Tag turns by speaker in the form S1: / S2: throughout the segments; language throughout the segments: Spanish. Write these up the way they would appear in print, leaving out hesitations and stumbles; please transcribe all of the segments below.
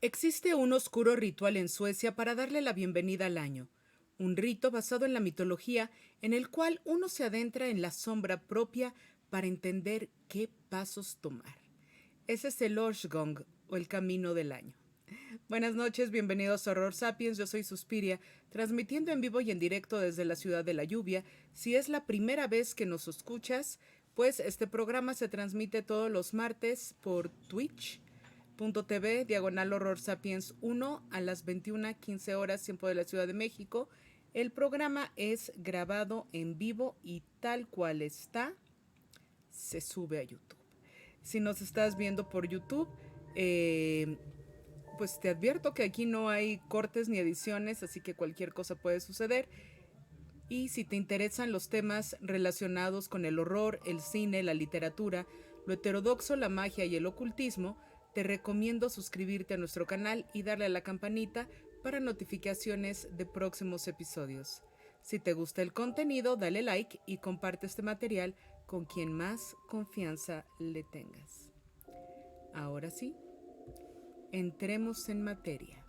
S1: Existe un oscuro ritual en Suecia para darle la bienvenida al año, un rito basado en la mitología en el cual uno se adentra en la sombra propia para entender qué pasos tomar. Ese es el Oshgong o el camino del año. Buenas noches, bienvenidos a Horror Sapiens, yo soy Suspiria, transmitiendo en vivo y en directo desde la ciudad de la lluvia. Si es la primera vez que nos escuchas, pues este programa se transmite todos los martes por Twitch.tv, diagonal Horror Sapiens 1 a las 21:15 horas, tiempo de la Ciudad de México. El programa es grabado en vivo y tal cual está, se sube a YouTube. Si nos estás viendo por YouTube, pues te advierto que aquí no hay cortes ni ediciones, así que cualquier cosa puede suceder. Y si te interesan los temas relacionados con el horror, el cine, la literatura, lo heterodoxo, la magia y el ocultismo, te recomiendo suscribirte a nuestro canal y darle a la campanita para notificaciones de próximos episodios. Si te gusta el contenido, dale like y comparte este material con quien más confianza le tengas. Ahora sí, entremos en materia.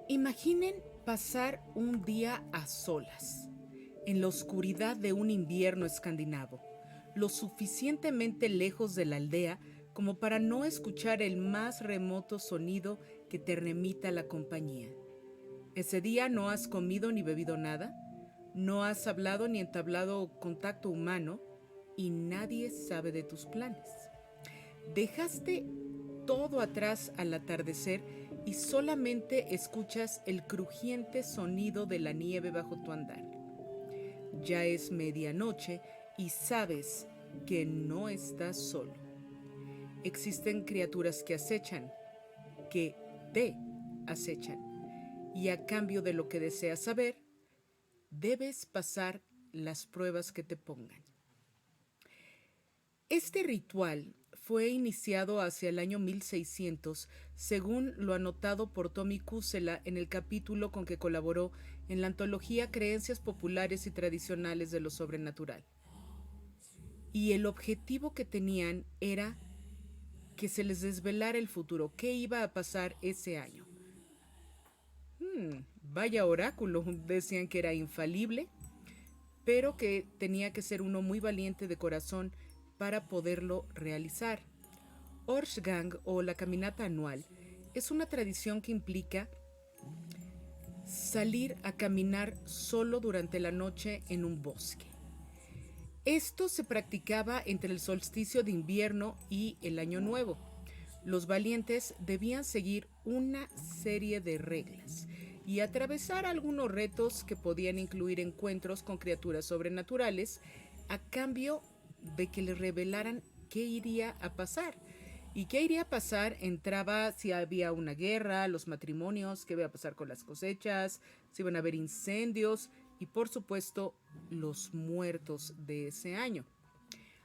S1: Imaginen pasar un día a solas, en la oscuridad de un invierno escandinavo, lo suficientemente lejos de la aldea como para no escuchar el más remoto sonido que te remita a la compañía. Ese día no has comido ni bebido nada, no has hablado ni entablado contacto humano y nadie sabe de tus planes. Dejaste todo atrás al atardecer y solamente escuchas el crujiente sonido de la nieve bajo tu andar. Ya es medianoche y sabes que no estás solo. Existen criaturas que acechan, que te acechan, y a cambio de lo que deseas saber, debes pasar las pruebas que te pongan. Este ritual fue iniciado hacia el año 1600, según lo anotado por Tommy Kussela en el capítulo con que colaboró en la antología Creencias Populares y Tradicionales de lo Sobrenatural. Y el objetivo que tenían era que se les desvelara el futuro, qué iba a pasar ese año. Vaya oráculo, decían que era infalible, pero que tenía que ser uno muy valiente de corazón para poderlo realizar. Orsgang o la caminata anual es una tradición que implica salir a caminar solo durante la noche en un bosque. Esto se practicaba entre el solsticio de invierno y el año nuevo. Los valientes debían seguir una serie de reglas y atravesar algunos retos que podían incluir encuentros con criaturas sobrenaturales a cambio de que les revelaran qué iría a pasar. ¿Y qué iría a pasar? Entraba si había una guerra, los matrimonios, qué iba a pasar con las cosechas, si iban a haber incendios y por supuesto los muertos de ese año.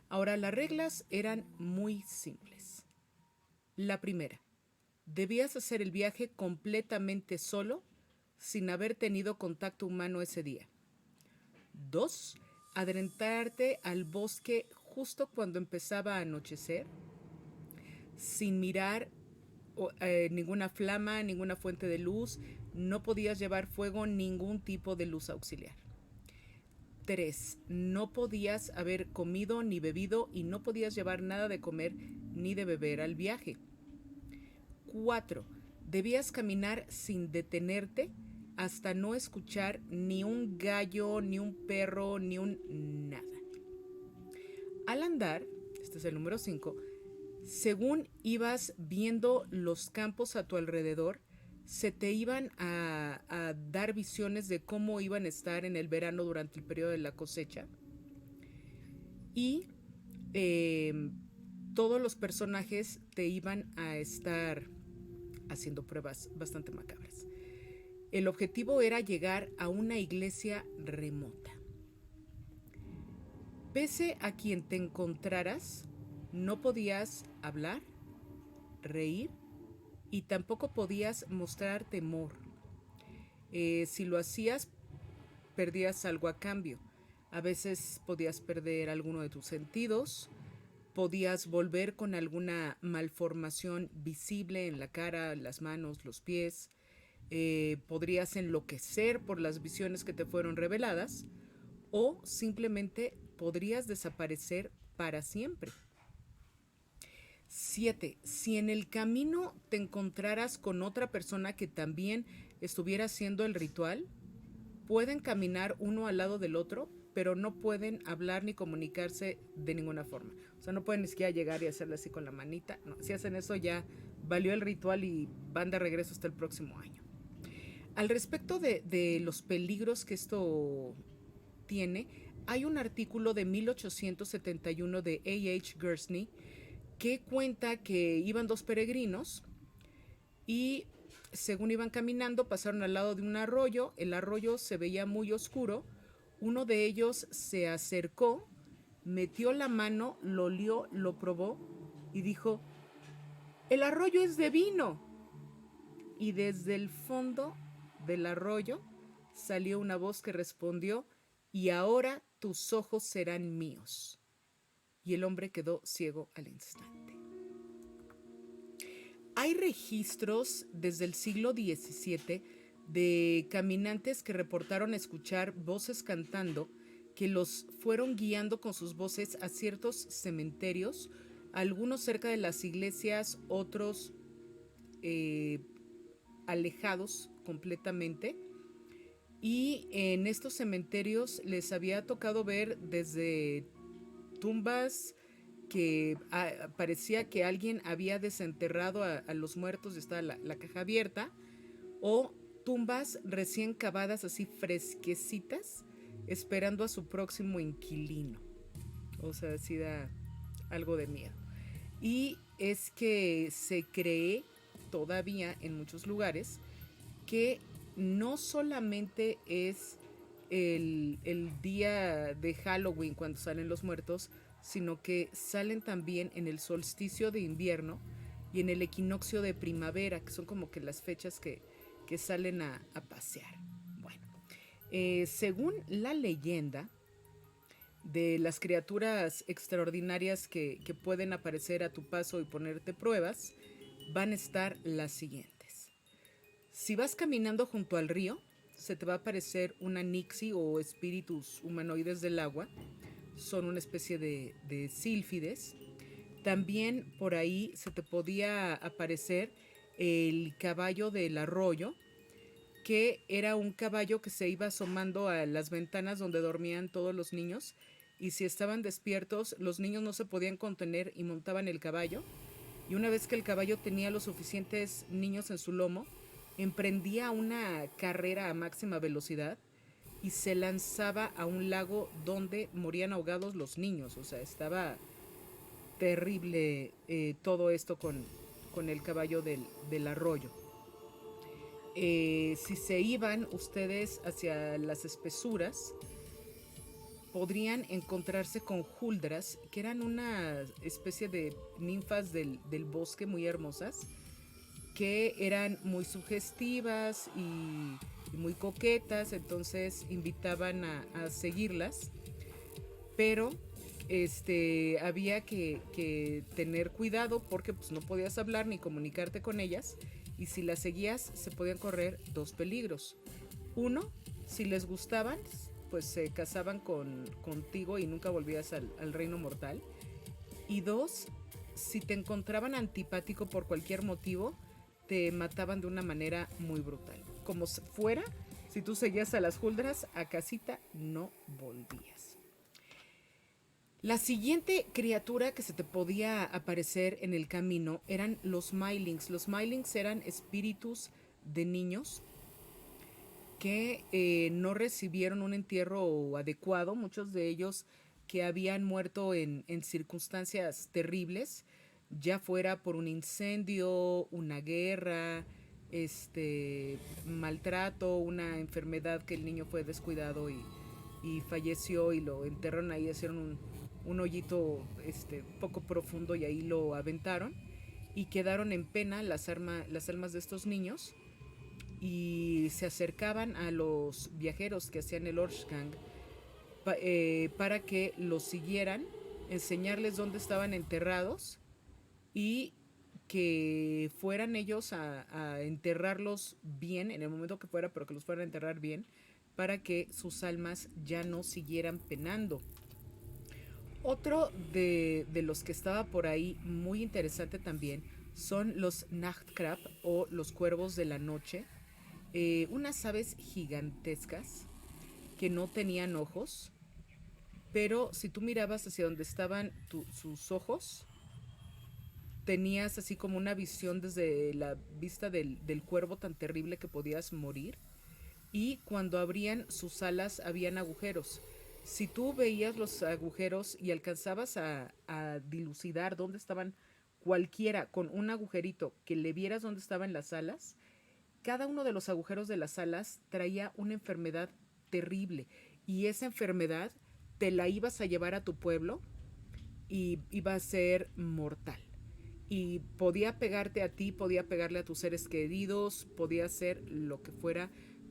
S1: Ahora, las reglas eran muy simples. La primera, debías hacer el viaje completamente solo, sin haber tenido contacto humano ese día. 2. Adentrarte al bosque justo cuando empezaba a anochecer, sin mirar ninguna flama, ninguna fuente de luz, no podías llevar fuego, ningún tipo de luz auxiliar. 3. No podías haber comido ni bebido y no podías llevar nada de comer ni de beber al viaje. 4. Debías caminar sin detenerte hasta no escuchar ni un gallo, ni un perro, ni un nada. Al andar, este es el número 5, según ibas viendo los campos a tu alrededor, se te iban a dar visiones de cómo iban a estar en el verano durante el periodo de la cosecha. Y todos los personajes te iban a estar haciendo pruebas bastante macabras. El objetivo era llegar a una iglesia remota. Pese a quien te encontraras, no podías hablar, reír y tampoco podías mostrar temor. Si lo hacías, perdías algo a cambio. A veces podías perder alguno de tus sentidos, podías volver con alguna malformación visible en la cara, las manos, los pies. Podrías enloquecer por las visiones que te fueron reveladas o simplemente podrías desaparecer para siempre. 7. Si en el camino te encontraras con otra persona que también estuviera haciendo el ritual, pueden caminar uno al lado del otro, pero no pueden hablar ni comunicarse de ninguna forma. O sea, no pueden ni siquiera llegar y hacerle así con la manita. No, si hacen eso ya valió el ritual y van de regreso hasta el próximo año. Al respecto de los peligros que esto tiene, hay un artículo de 1871 de A.H. Gersney que cuenta que iban dos peregrinos y según iban caminando pasaron al lado de un arroyo. El arroyo se veía muy oscuro. Uno de ellos se acercó, metió la mano, lo olió, lo probó y dijo: "El arroyo es de vino". Y desde el fondo del arroyo salió una voz que respondió: "Y ahora tus ojos serán míos". Y el hombre quedó ciego al instante. Hay registros desde el siglo XVII de caminantes que reportaron escuchar voces cantando que los fueron guiando con sus voces a ciertos cementerios, algunos cerca de las iglesias, otros alejados completamente. Y en estos cementerios les había tocado ver desde tumbas que parecía que alguien había desenterrado a los muertos y estaba la caja abierta, o tumbas recién cavadas así fresquecitas esperando a su próximo inquilino. O sea, sí da algo de miedo. Y es que se cree todavía en muchos lugares que no solamente es el día de Halloween cuando salen los muertos, sino que salen también en el solsticio de invierno y en el equinoccio de primavera, que son como que las fechas que salen a pasear. Bueno, según la leyenda de las criaturas extraordinarias que pueden aparecer a tu paso y ponerte pruebas, van a estar las siguientes. Si vas caminando junto al río, se te va a aparecer una nixie o espíritus humanoides del agua. Son una especie de sílfides. También por ahí se te podía aparecer el caballo del arroyo, que era un caballo que se iba asomando a las ventanas donde dormían todos los niños, y si estaban despiertos los niños no se podían contener y montaban el caballo, y una vez que el caballo tenía los suficientes niños en su lomo, emprendía una carrera a máxima velocidad y se lanzaba a un lago donde morían ahogados los niños. O sea, estaba terrible todo esto con el caballo del arroyo. Si se iban ustedes hacia las espesuras, podrían encontrarse con huldras, que eran una especie de ninfas del bosque muy hermosas, que eran muy sugestivas y muy coquetas. Entonces invitaban a seguirlas, pero había que tener cuidado porque pues, no podías hablar ni comunicarte con ellas, y si las seguías se podían correr dos peligros. Uno, si les gustaban, pues se casaban contigo y nunca volvías al reino mortal. Y dos, si te encontraban antipático por cualquier motivo, te mataban de una manera muy brutal. Como fuera, si tú seguías a las huldras, a casita no volvías. La siguiente criatura que se te podía aparecer en el camino eran los Mylings. Los Mylings eran espíritus de niños que no recibieron un entierro adecuado, muchos de ellos que habían muerto en circunstancias terribles, ya fuera por un incendio, una guerra, maltrato, una enfermedad que el niño fue descuidado y falleció y lo enterraron ahí, hicieron un hoyito poco profundo y ahí lo aventaron y quedaron en pena las almas de estos niños, y se acercaban a los viajeros que hacían el Orshgang para que los siguieran enseñarles dónde estaban enterrados y que fueran ellos a enterrarlos bien, en el momento que fuera, pero que los fueran a enterrar bien, para que sus almas ya no siguieran penando. Otro de los que estaba por ahí muy interesante también son los Nachtkrab o los cuervos de la noche, unas aves gigantescas que no tenían ojos, pero si tú mirabas hacia donde estaban sus ojos, tenías así como una visión desde la vista del cuervo tan terrible que podías morir. Y cuando abrían sus alas habían agujeros. Si tú veías los agujeros y alcanzabas a dilucidar dónde estaban cualquiera con un agujerito que le vieras dónde estaban las alas, cada uno de los agujeros de las alas traía una enfermedad terrible y esa enfermedad te la ibas a llevar a tu pueblo y iba a ser mortal. Y podía pegarte a ti, podía pegarle a tus seres queridos, podía hacer lo que fuera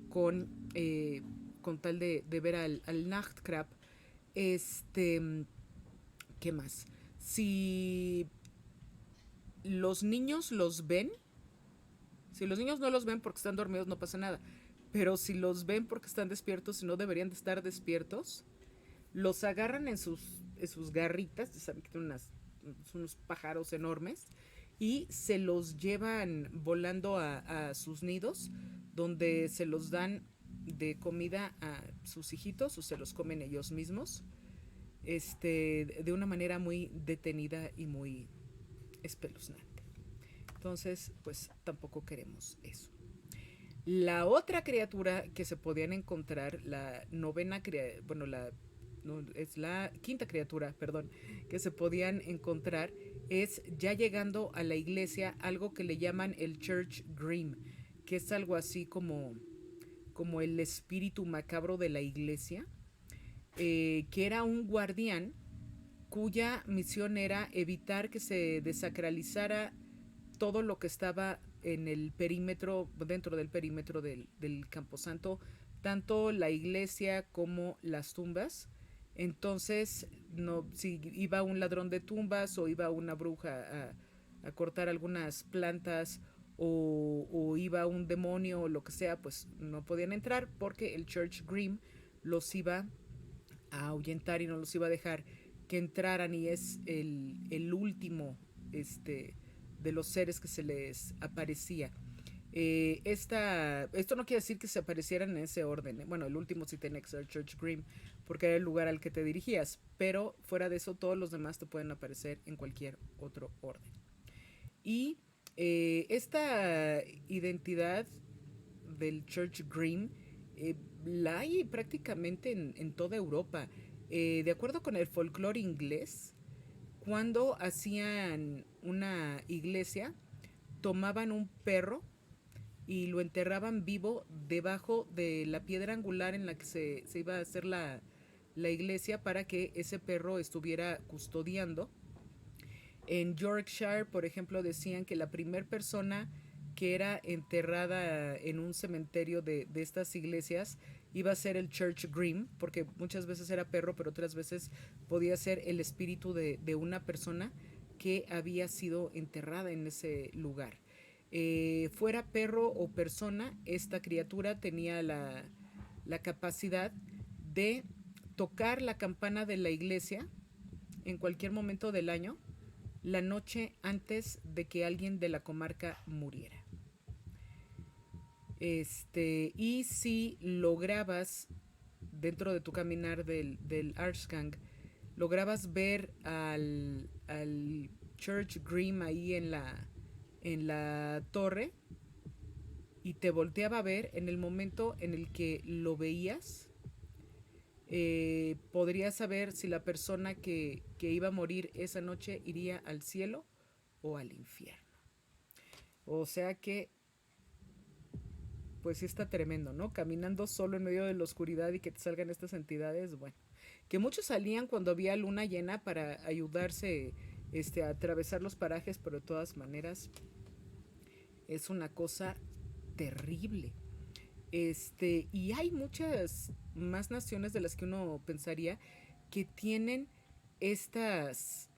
S1: con, con tal de ver al Nachtkrab. Este, ¿qué más? Si los niños los ven, si los niños no los ven porque están dormidos no pasa nada, pero si los ven porque están despiertos y no deberían de estar despiertos, los agarran en sus garritas, saben que tienen unos pájaros enormes, y se los llevan volando a sus nidos, donde se los dan de comida a sus hijitos o se los comen ellos mismos, de una manera muy detenida y muy espeluznante. Entonces, pues tampoco queremos eso. La otra criatura que se podían encontrar, la novena criatura, bueno, no, es la quinta criatura, perdón, que se podían encontrar, es ya llegando a la iglesia algo que le llaman el Church Grim, que es algo así como el espíritu macabro de la iglesia, que era un guardián cuya misión era evitar que se desacralizara todo lo que estaba en el perímetro, dentro del perímetro del Camposanto, tanto la iglesia como las tumbas. Entonces, no, si iba un ladrón de tumbas o iba una bruja a cortar algunas plantas o iba un demonio o lo que sea, pues no podían entrar porque el Church Grim los iba a ahuyentar y no los iba a dejar que entraran y es el último de los seres que se les aparecía. Esto no quiere decir que se aparecieran en ese orden. Bueno, el último sí tenía que ser Church Grim, porque era el lugar al que te dirigías, pero fuera de eso todos los demás te pueden aparecer en cualquier otro orden. Y esta identidad del Church Grim la hay prácticamente en toda Europa. De acuerdo con el folclore inglés, cuando hacían una iglesia, tomaban un perro y lo enterraban vivo debajo de la piedra angular en la que se iba a hacer la iglesia para que ese perro estuviera custodiando. En Yorkshire, por ejemplo, decían que la primera persona que era enterrada en un cementerio de estas iglesias iba a ser el Church Grim, porque muchas veces era perro, pero otras veces podía ser el espíritu de una persona que había sido enterrada en ese lugar. Fuera perro o persona, esta criatura tenía la capacidad de tocar la campana de la iglesia en cualquier momento del año, la noche antes de que alguien de la comarca muriera. Y si lograbas, dentro de tu caminar del Archgang, lograbas ver al Church Grim ahí en la torre y te volteaba a ver en el momento en el que lo veías, podrías saber si la persona que iba a morir esa noche iría al cielo o al infierno. O sea que pues sí está tremendo, ¿no? Caminando solo en medio de la oscuridad y que te salgan estas entidades, bueno. Que muchos salían cuando había luna llena para ayudarse a atravesar los parajes, pero de todas maneras es una cosa terrible. Y hay muchas más naciones de las que uno pensaría que tienen estas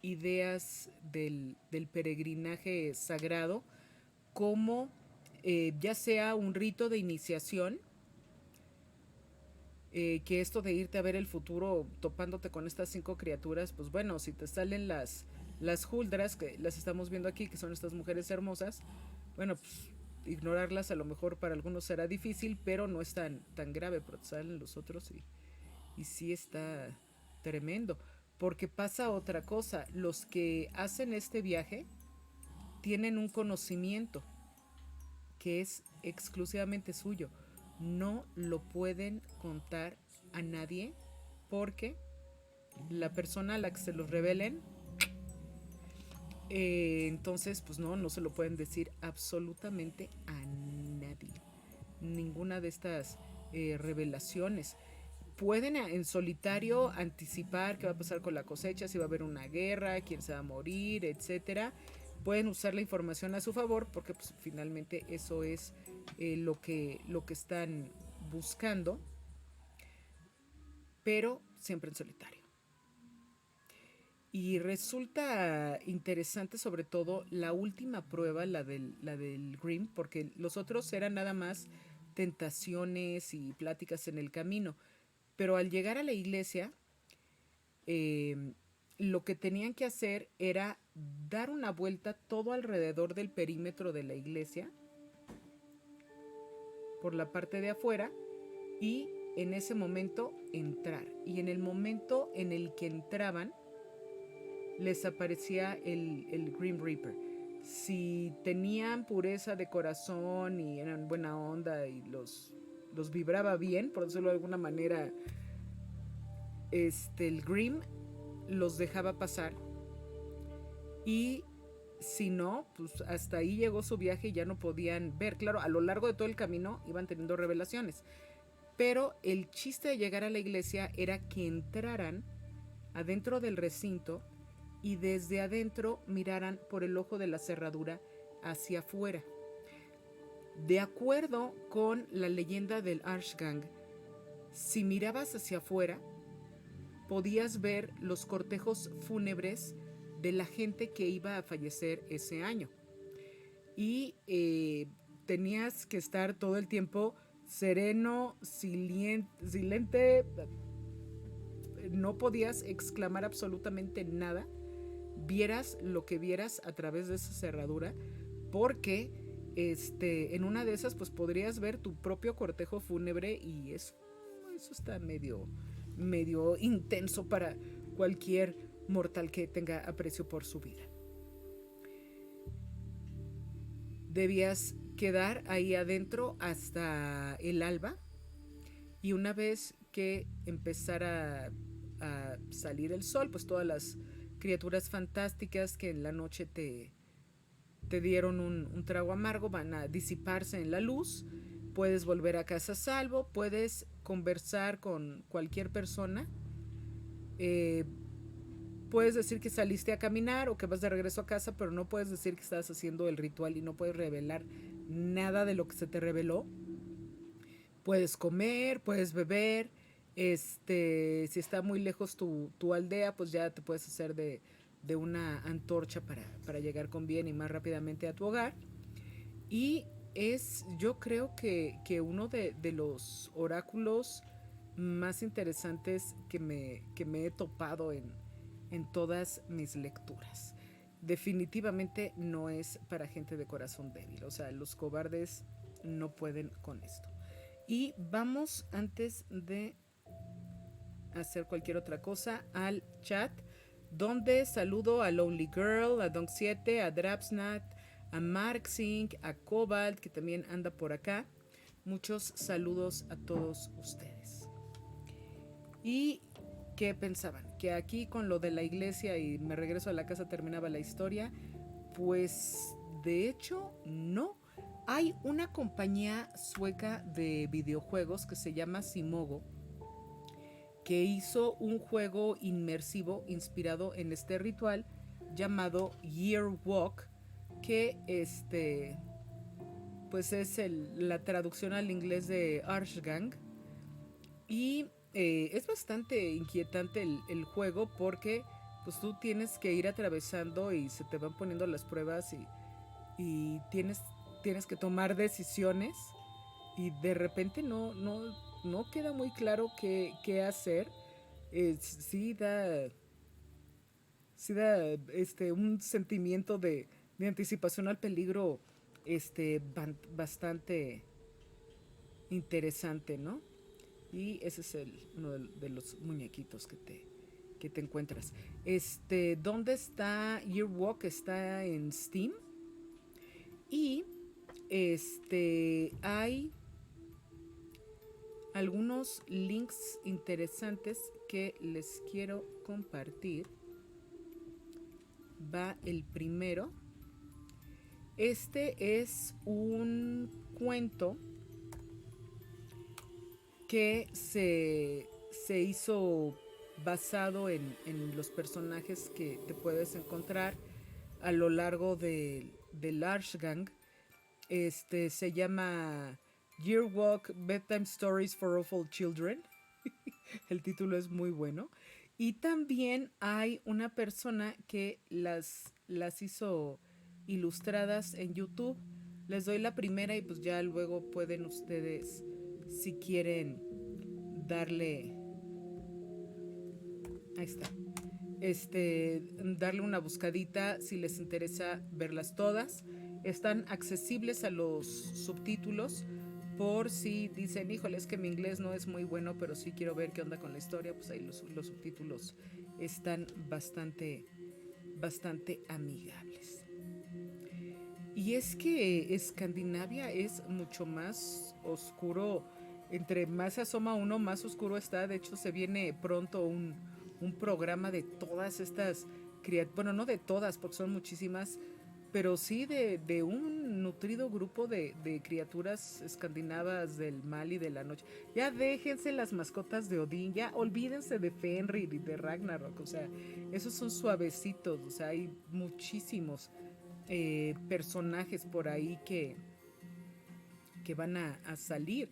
S1: ideas del peregrinaje sagrado como ya sea un rito de iniciación, que esto de irte a ver el futuro topándote con estas 5 criaturas, pues bueno, si te salen las Huldras, que las estamos viendo aquí, que son estas mujeres hermosas, bueno, pues ignorarlas a lo mejor para algunos será difícil, pero no es tan grave, pero te salen los otros y sí está tremendo. Porque pasa otra cosa, los que hacen este viaje tienen un conocimiento que es exclusivamente suyo. No lo pueden contar a nadie porque la persona a la que se los revelen, entonces pues no se lo pueden decir absolutamente a nadie. Ninguna de estas revelaciones. Pueden en solitario anticipar qué va a pasar con la cosecha, si va a haber una guerra, quién se va a morir, etcétera. Pueden usar la información a su favor porque pues, finalmente eso es lo que están buscando, pero siempre en solitario. Y resulta interesante sobre todo la última prueba, la del Grimm, porque los otros eran nada más tentaciones y pláticas en el camino. Pero al llegar a la iglesia, lo que tenían que hacer era dar una vuelta todo alrededor del perímetro de la iglesia, por la parte de afuera, y en ese momento entrar. Y en el momento en el que entraban, les aparecía el Grim Reaper. Si tenían pureza de corazón y eran buena onda y los vibraba bien, por decirlo de alguna manera, el Grim los dejaba pasar. Y si no, pues hasta ahí llegó su viaje y ya no podían ver. Claro, a lo largo de todo el camino iban teniendo revelaciones. Pero el chiste de llegar a la iglesia era que entraran adentro del recinto y desde adentro miraran por el ojo de la cerradura hacia afuera. De acuerdo con la leyenda del Arshgang, si mirabas hacia afuera, podías ver los cortejos fúnebres de la gente que iba a fallecer ese año. Y tenías que estar todo el tiempo sereno, silente, no podías exclamar absolutamente nada, vieras lo que vieras a través de esa cerradura, porque en una de esas pues podrías ver tu propio cortejo fúnebre y eso está medio intenso para cualquier mortal que tenga aprecio por su vida. Debías quedar ahí adentro hasta el alba, y una vez que empezara a salir el sol, pues todas las criaturas fantásticas que en la noche te dieron un trago amargo van a disiparse en la luz. Puedes volver a casa a salvo, puedes conversar con cualquier persona, puedes decir que saliste a caminar o que vas de regreso a casa, pero no puedes decir que estás haciendo el ritual y no puedes revelar nada de lo que se te reveló. Puedes comer, puedes beber, si está muy lejos tu aldea, pues ya te puedes hacer de una antorcha para llegar con bien y más rápidamente a tu hogar. Y es, yo creo que uno de los oráculos más interesantes que me he topado en todas mis lecturas. Definitivamente no es para gente de corazón débil, o sea, los cobardes no pueden con esto. Y vamos, antes de hacer cualquier otra cosa, al chat, donde saludo a Lonely Girl, a Donk 7, a Drapsnat, a Marksink, a Cobalt, que también anda por acá. Muchos saludos a todos ustedes. ¿Y qué pensaban? ¿Que aquí con lo de la iglesia y me regreso a la casa terminaba la historia? Pues de hecho no. Hay una compañía sueca de videojuegos que se llama Simogo, que hizo un juego inmersivo inspirado en este ritual llamado Year Walk, que pues es la traducción al inglés de Arshgang. Y es bastante inquietante el juego porque pues tú tienes que ir atravesando y se te van poniendo las pruebas y tienes que tomar decisiones y de repente no queda muy claro qué hacer. Sí sí da un sentimiento de anticipación al peligro bastante interesante, ¿no? Y ese es uno de los muñequitos que te encuentras. ¿Dónde está Yearwalk? Está en Steam. Y hay algunos links interesantes que les quiero compartir. Va el primero. Este es un cuento que se hizo basado en los personajes que te puedes encontrar a lo largo del Archgang. Se llama Yearwalk Bedtime Stories for Awful Children. El título es muy bueno. Y también hay una persona que las hizo ilustradas en YouTube. Les doy la primera y pues ya luego pueden ustedes, si quieren, darle... Ahí está. Darle una buscadita si les interesa verlas todas. Están accesibles a los subtítulos por si dicen, híjole, es que mi inglés no es muy bueno, pero sí quiero ver qué onda con la historia, pues ahí los subtítulos están bastante amigables. Y es que Escandinavia es mucho más oscuro. Entre más se asoma uno, más oscuro está. De hecho, se viene pronto un programa de todas estas criaturas. Bueno, no de todas, porque son muchísimas, pero sí de un nutrido grupo de criaturas escandinavas del mal y de la noche. Ya déjense las mascotas de Odín, ya olvídense de Fenrir y de Ragnarok. O sea, esos son suavecitos. O sea, hay muchísimos personajes por ahí que van a salir.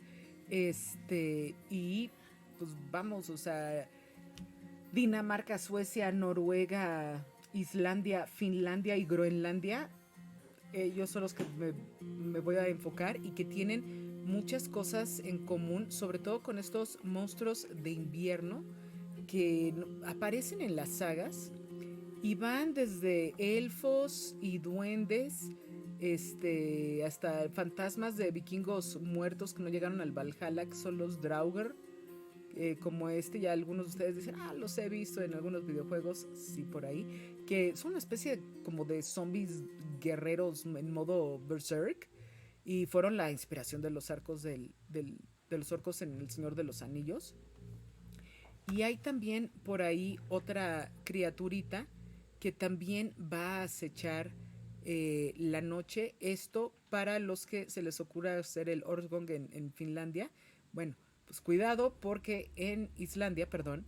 S1: Y pues vamos, o sea, Dinamarca, Suecia, Noruega, Islandia, Finlandia y Groenlandia, ellos son los que me voy a enfocar y que tienen muchas cosas en común, sobre todo con estos monstruos de invierno que aparecen en las sagas y van desde elfos y duendes, hasta fantasmas de vikingos muertos que no llegaron al Valhalla, que son los Draugr, como ya algunos de ustedes dicen, los he visto en algunos videojuegos, sí, por ahí, que son una especie como de zombies guerreros en modo berserk y fueron la inspiración de los arcos de los orcos en El Señor de los Anillos. Y hay también por ahí otra criaturita que también va a acechar la noche. Esto para los que se les ocurra hacer el Orgong en Finlandia. Bueno, pues cuidado porque en Islandia, perdón,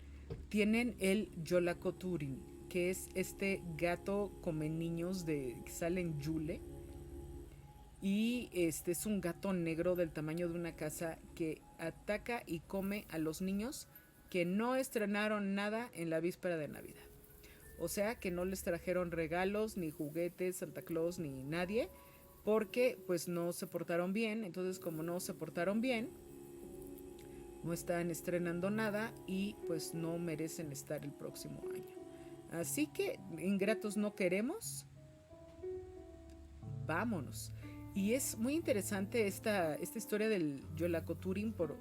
S1: tienen el Jolakoturin, que es este gato come niños que sale en Yule. Y este es un gato negro del tamaño de una casa que ataca y come a los niños que no estrenaron nada en la víspera de Navidad. O sea que no les trajeron regalos, ni juguetes, Santa Claus, ni nadie, porque pues no se portaron bien. Entonces, como no se portaron bien, no están estrenando nada y pues no merecen estar el próximo año. Así que ingratos no queremos. Vámonos. Y es muy interesante esta historia del Yolakoturin por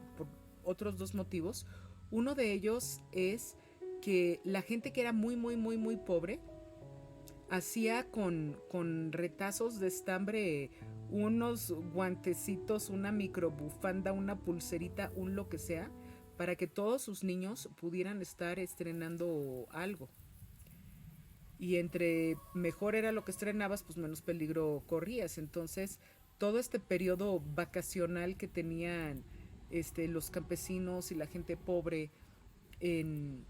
S1: otros dos motivos. Uno de ellos es que la gente que era muy, muy, muy, muy pobre hacía con retazos de estambre unos guantecitos, una microbufanda, una pulserita, un lo que sea, para que todos sus niños pudieran estar estrenando algo. Y entre mejor era lo que estrenabas, pues menos peligro corrías. Entonces, todo este periodo vacacional que tenían los campesinos y la gente pobre en,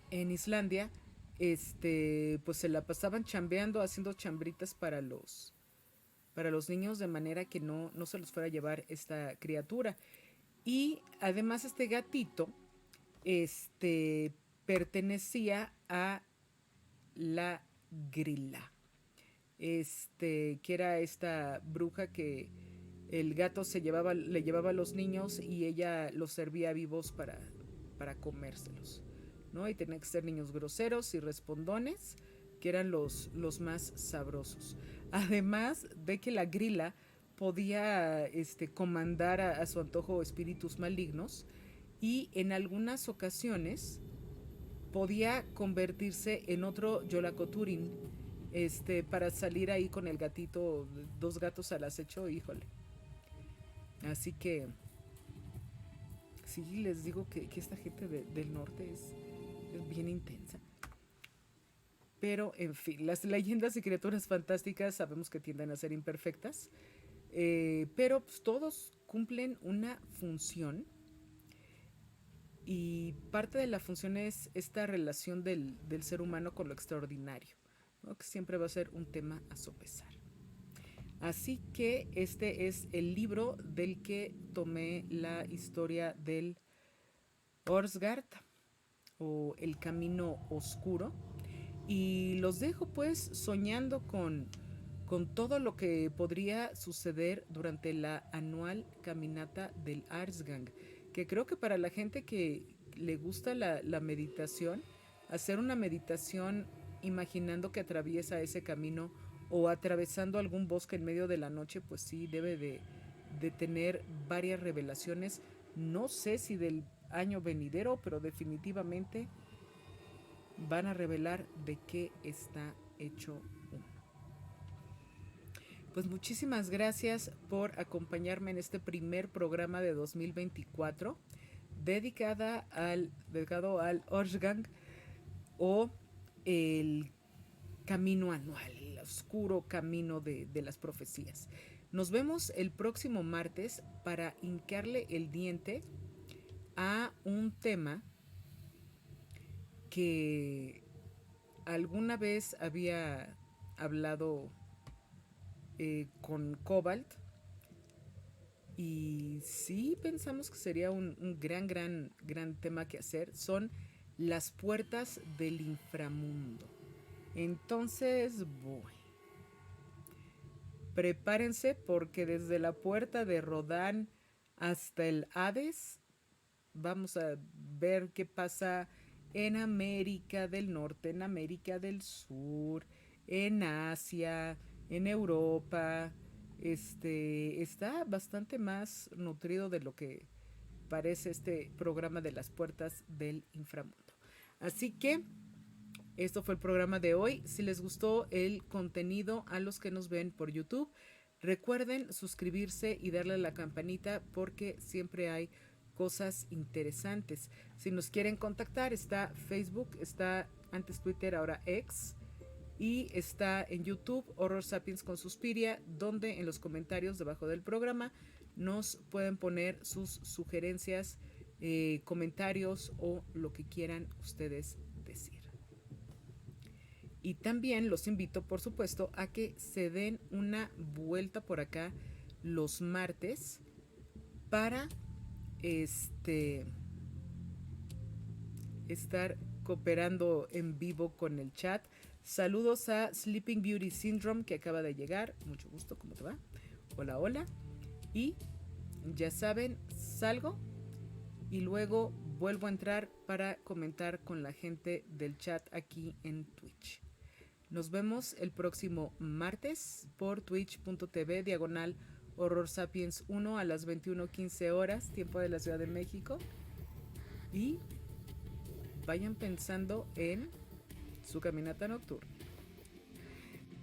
S1: en Islandia, pues se la pasaban chambeando, haciendo chambritas para los niños de manera que no se los fuera a llevar esta criatura. Y además este gatito pertenecía a la Grilla, que era esta bruja que el gato le llevaba a los niños y ella los servía vivos para comérselos, ¿no? Y tenían que ser niños groseros y respondones, que eran los más sabrosos. Además de que la Grilla podía comandar a su antojo espíritus malignos y en algunas ocasiones podía convertirse en otro Yolacoturin, para salir ahí con el gatito, dos gatos al acecho, híjole. Así que sí, les digo que esta gente del norte es bien intensa. Pero, en fin, las leyendas y criaturas fantásticas sabemos que tienden a ser imperfectas, pero pues, todos cumplen una función y parte de la función es esta relación del ser humano con lo extraordinario, ¿no? Que siempre va a ser un tema a sopesar. Así que este es el libro del que tomé la historia del Orsgard o El Camino Oscuro. Y los dejo pues soñando con todo lo que podría suceder durante la anual caminata del Arsgang, que creo que para la gente que le gusta la meditación, hacer una meditación imaginando que atraviesa ese camino o atravesando algún bosque en medio de la noche, pues sí debe de tener varias revelaciones. No sé si del año venidero, pero definitivamente van a revelar de qué está hecho uno. Pues muchísimas gracias por acompañarme en este primer programa de 2024 dedicado al Orsgang o el camino anual, el oscuro camino de las profecías. Nos vemos el próximo martes para hincarle el diente a un tema que alguna vez había hablado con Cobalt y sí pensamos que sería un gran tema que hacer. Son las puertas del inframundo. Entonces, bueno, prepárense porque desde la puerta de Rodán hasta el Hades vamos a ver qué pasa en América del Norte, en América del Sur, en Asia, en Europa. Está bastante más nutrido de lo que parece este programa de las puertas del inframundo. Así que esto fue el programa de hoy. Si les gustó el contenido, a los que nos ven por YouTube, recuerden suscribirse y darle a la campanita porque siempre hay cosas interesantes. Si nos quieren contactar, está Facebook, está antes Twitter, ahora X, y está en YouTube Horror Sapiens con Suspiria, donde en los comentarios debajo del programa nos pueden poner sus sugerencias, comentarios o lo que quieran ustedes decir. Y también los invito, por supuesto, a que se den una vuelta por acá los martes para estar cooperando en vivo con el chat. Saludos a Sleeping Beauty Syndrome que acaba de llegar. Mucho gusto, ¿cómo te va? Hola, hola. Y ya saben, salgo y luego vuelvo a entrar para comentar con la gente del chat aquí en Twitch. Nos vemos el próximo martes por twitch.tv/Horror Sapiens 1 a las 21:15 horas, tiempo de la Ciudad de México. Y vayan pensando en su caminata nocturna.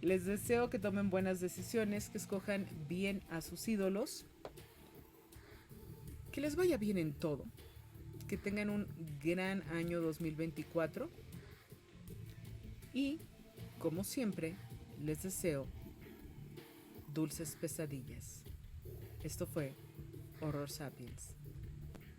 S1: Les deseo que tomen buenas decisiones, que escojan bien a sus ídolos, que les vaya bien en todo, que tengan un gran año 2024 y, como siempre, les deseo dulces pesadillas. Esto fue Horror Sapiens.